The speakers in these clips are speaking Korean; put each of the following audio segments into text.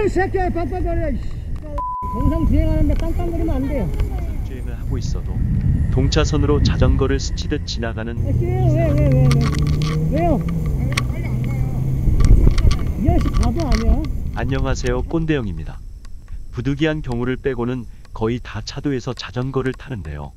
이 새끼야 빡빡거려. 정상 주행하는데 깜깜거리면 안 돼요. 주행을 하고 있어도 동차선으로 자전거를 스치듯 지나가는 왜요? 이 아저씨 바보 아니야? 안녕하세요, 꼰대형입니다. 부득이한 경우를 빼고는 거의 다 차도에서 자전거를 타는데요.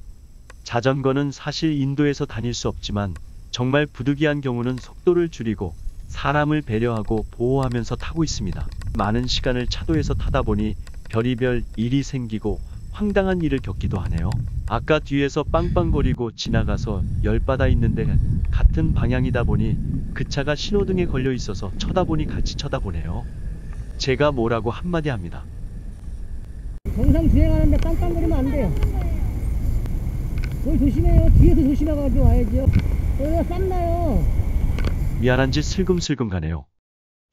자전거는 사실 인도에서 다닐 수 없지만 정말 부득이한 경우는 속도를 줄이고 사람을 배려하고 보호하면서 타고 있습니다. 많은 시간을 차도에서 타다 보니 별의별 일이 생기고 황당한 일을 겪기도 하네요. 아까 뒤에서 빵빵거리고 지나가서 열받아 있는데 같은 방향이다 보니 그 차가 신호등에 걸려 있어서 쳐다보니 같이 쳐다보네요. 제가 뭐라고 한마디 합니다. 정상 주행하는데 깜깜거리면 안 돼요. 거기 조심해요. 뒤에서 조심해가지고 와야죠. 여기가 쌈나요. 미안한지 슬금슬금 가네요.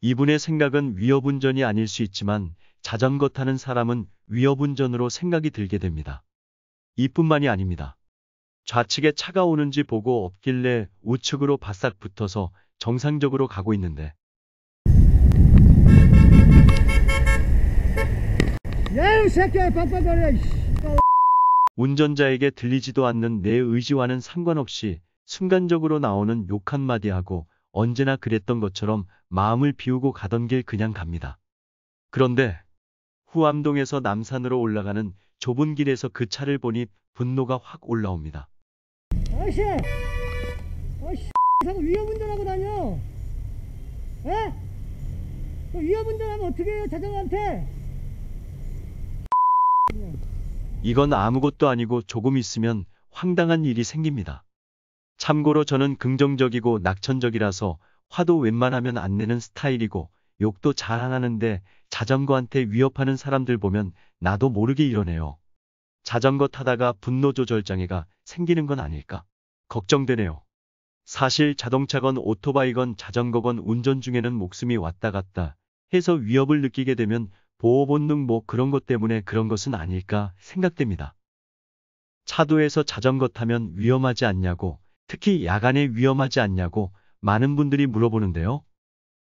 이분의 생각은 위협운전이 아닐 수 있지만 자전거 타는 사람은 위협운전으로 생각이 들게 됩니다. 이뿐만이 아닙니다. 좌측에 차가 오는지 보고 없길래 우측으로 바싹 붙어서 정상적으로 가고 있는데 야, 이 새끼야 빡빡거려. 운전자에게 들리지도 않는 내 의지와는 상관없이 순간적으로 나오는 욕 한마디 하고 언제나 그랬던 것처럼 마음을 비우고 가던 길 그냥 갑니다. 그런데 후암동에서 남산으로 올라가는 좁은 길에서 그 차를 보니 분노가 확 올라옵니다. 아저씨! 자꾸 위협운전하고 다녀! 에? 위협운전하면 어떻게 해요, 자전거한테? 이건 아무것도 아니고 조금 있으면 황당한 일이 생깁니다. 참고로 저는 긍정적이고 낙천적이라서 화도 웬만하면 안 내는 스타일이고 욕도 잘 안 하는데 자전거한테 위협하는 사람들 보면 나도 모르게 이러네요. 자전거 타다가 분노 조절 장애가 생기는 건 아닐까 걱정되네요. 사실 자동차건 오토바이건 자전거건 운전 중에는 목숨이 왔다 갔다 해서 위협을 느끼게 되면 보호 본능 뭐 그런 것 때문에 그런 것은 아닐까 생각됩니다. 차도에서 자전거 타면 위험하지 않냐고, 특히 야간에 위험하지 않냐고 많은 분들이 물어보는데요.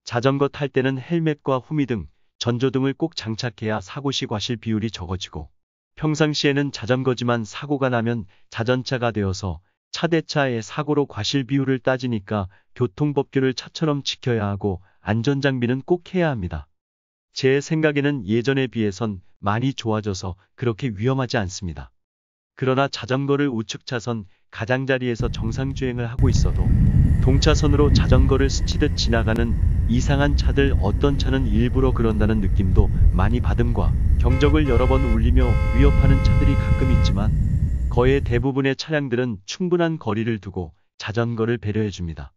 자전거 탈 때는 헬멧과 후미등, 전조등을 꼭 장착해야 사고시 과실 비율이 적어지고 평상시에는 자전거지만 사고가 나면 자전차가 되어서 차 대 차의 사고로 과실 비율을 따지니까 교통법규를 차처럼 지켜야 하고 안전장비는 꼭 해야 합니다. 제 생각에는 예전에 비해선 많이 좋아져서 그렇게 위험하지 않습니다. 그러나 자전거를 우측 차선 가장자리에서 정상주행을 하고 있어도 동차선으로 자전거를 스치듯 지나가는 이상한 차들, 어떤 차는 일부러 그런다는 느낌도 많이 받음과 경적을 여러 번 울리며 위협하는 차들이 가끔 있지만 거의 대부분의 차량들은 충분한 거리를 두고 자전거를 배려해줍니다.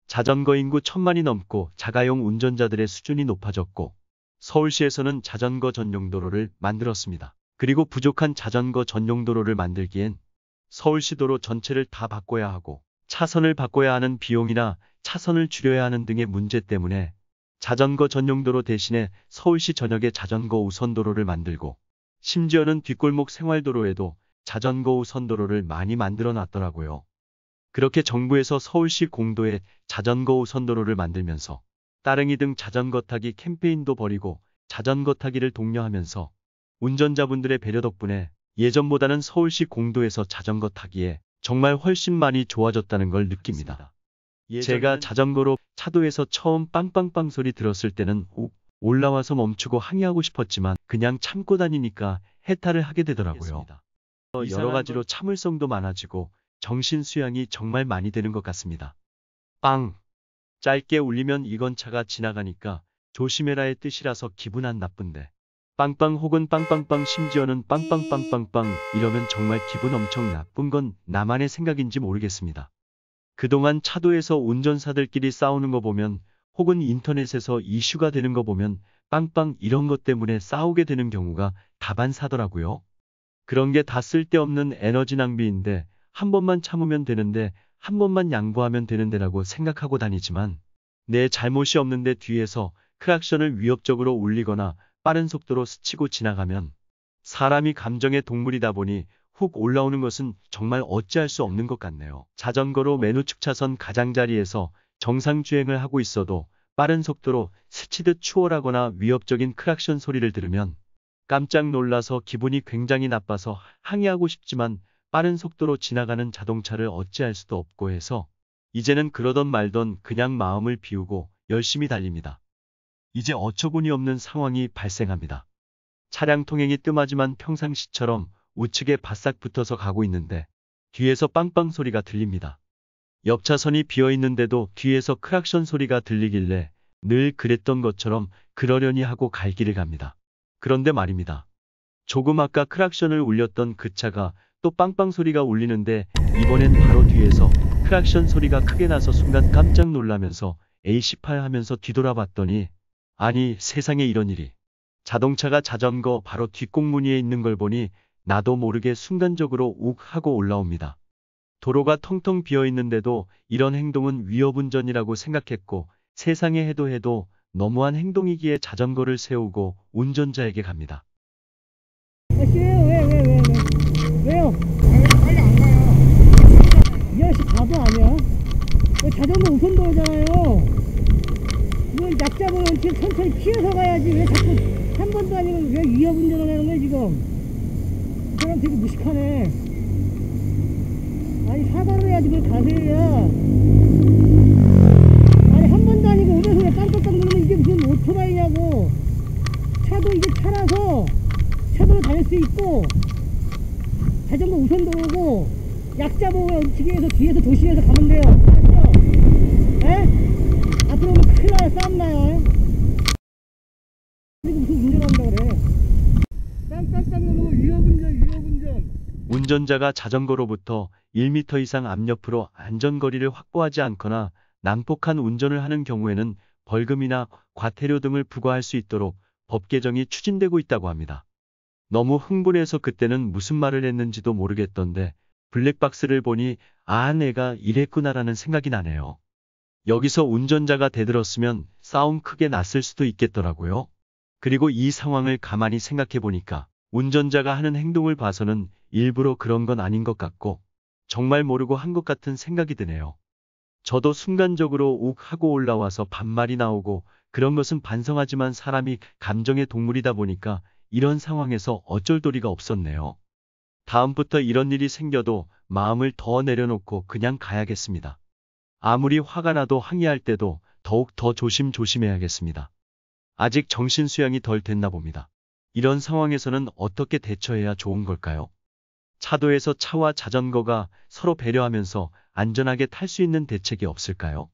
자전거 인구 1000만이 넘고 자가용 운전자들의 수준이 높아졌고 서울시에서는 자전거 전용 도로를 만들었습니다. 그리고 부족한 자전거 전용 도로를 만들기엔 서울시 도로 전체를 다 바꿔야 하고 차선을 바꿔야 하는 비용이나 차선을 줄여야 하는 등의 문제 때문에 자전거 전용 도로 대신에 서울시 전역에 자전거 우선 도로를 만들고 심지어는 뒷골목 생활도로에도 자전거 우선 도로를 많이 만들어 놨더라고요. 그렇게 정부에서 서울시 공도에 자전거 우선 도로를 만들면서 따릉이 등 자전거 타기 캠페인도 벌이고 자전거 타기를 독려하면서 운전자분들의 배려 덕분에 예전보다는 서울시 공도에서 자전거 타기에 정말 훨씬 많이 좋아졌다는 걸 느낍니다. 제가 자전거로 차도에서 처음 빵빵빵 소리 들었을 때는 욱 올라와서 멈추고 항의하고 싶었지만 그냥 참고 다니니까 해탈을 하게 되더라고요. 여러 가지로 참을성도 많아지고 정신 수양이 정말 많이 되는 것 같습니다. 빵! 짧게 울리면 이건 차가 지나가니까 조심해라의 뜻이라서 기분 안 나쁜데 빵빵 혹은 빵빵빵 심지어는 빵빵빵빵빵 이러면 정말 기분 엄청 나쁜 건 나만의 생각인지 모르겠습니다. 그동안 차도에서 운전사들끼리 싸우는 거 보면 혹은 인터넷에서 이슈가 되는 거 보면 빵빵 이런 것 때문에 싸우게 되는 경우가 다반사더라고요. 그런 게 다 쓸데없는 에너지 낭비인데 한 번만 참으면 되는데 한 번만 양보하면 되는데라고 생각하고 다니지만 내 잘못이 없는데 뒤에서 크락션을 위협적으로 울리거나 빠른 속도로 스치고 지나가면 사람이 감정의 동물이다 보니 훅 올라오는 것은 정말 어찌할 수 없는 것 같네요. 자전거로 맨 우측 차선 가장자리에서 정상주행을 하고 있어도 빠른 속도로 스치듯 추월하거나 위협적인 크락션 소리를 들으면 깜짝 놀라서 기분이 굉장히 나빠서 항의하고 싶지만 빠른 속도로 지나가는 자동차를 어찌할 수도 없고 해서 이제는 그러던 말던 그냥 마음을 비우고 열심히 달립니다. 이제 어처구니 없는 상황이 발생합니다. 차량 통행이 뜸하지만 평상시처럼 우측에 바싹 붙어서 가고 있는데 뒤에서 빵빵 소리가 들립니다. 옆 차선이 비어 있는데도 뒤에서 크락션 소리가 들리길래 늘 그랬던 것처럼 그러려니 하고 갈 길을 갑니다. 그런데 말입니다. 조금 아까 크락션을 울렸던 그 차가 또 빵빵 소리가 울리는데 이번엔 바로 뒤에서 크락션 소리가 크게 나서 순간 깜짝 놀라면서 A18 하면서 뒤돌아봤더니 아니 세상에 이런 일이. 자동차가 자전거 바로 뒷공무니에 있는 걸 보니 나도 모르게 순간적으로 욱 하고 올라옵니다. 도로가 텅텅 비어 있는데도 이런 행동은 위협운전이라고 생각했고 세상에 해도 너무한 행동이기에 자전거를 세우고 운전자에게 갑니다. 왜요? 빨리 안 가요. 이 아저씨 바보 아니야? 자전거 우선도로잖아요. 이건 약자보면 지금 천천히 피해서 가야지. 왜 자꾸 한 번도 아니고 왜 위협운전을 하는 거야 지금? 이 사람 되게 무식하네. 아니 사과를 해야지 그걸 가세요야. 아니 한 번도 아니고 오면서 왜 깜깜깜 누르면 이게 무슨 오토바이냐고. 차도 이게 차라서 차도로 다닐 수 있고 자전거 우선도로고 약자보호에 움직이기 위해서 뒤에서 조심해서 가면 돼요. 알았죠? 에? 앞으로 오면 큰일 나요. 싸움 나요. 그리고 무슨 운전한다 그래. 깜깜깜 누르면 위협운전. 운전자가 자전거로부터 1m 이상 앞옆으로 안전거리를 확보하지 않거나 난폭한 운전을 하는 경우에는 벌금이나 과태료 등을 부과할 수 있도록 법 개정이 추진되고 있다고 합니다. 너무 흥분해서 그때는 무슨 말을 했는지도 모르겠던데 블랙박스를 보니 아 내가 이랬구나라는 생각이 나네요. 여기서 운전자가 대들었으면 싸움 크게 났을 수도 있겠더라고요. 그리고 이 상황을 가만히 생각해 보니까 운전자가 하는 행동을 봐서는 일부러 그런 건 아닌 것 같고 정말 모르고 한 것 같은 생각이 드네요. 저도 순간적으로 욱 하고 올라와서 반말이 나오고 그런 것은 반성하지만 사람이 감정의 동물이다 보니까 이런 상황에서 어쩔 도리가 없었네요. 다음부터 이런 일이 생겨도 마음을 더 내려놓고 그냥 가야겠습니다. 아무리 화가 나도 항의할 때도 더욱 더 조심해야겠습니다. 아직 정신 수양이 덜 됐나 봅니다. 이런 상황에서는 어떻게 대처해야 좋은 걸까요? 차도에서 차와 자전거가 서로 배려하면서 안전하게 탈 수 있는 대책이 없을까요?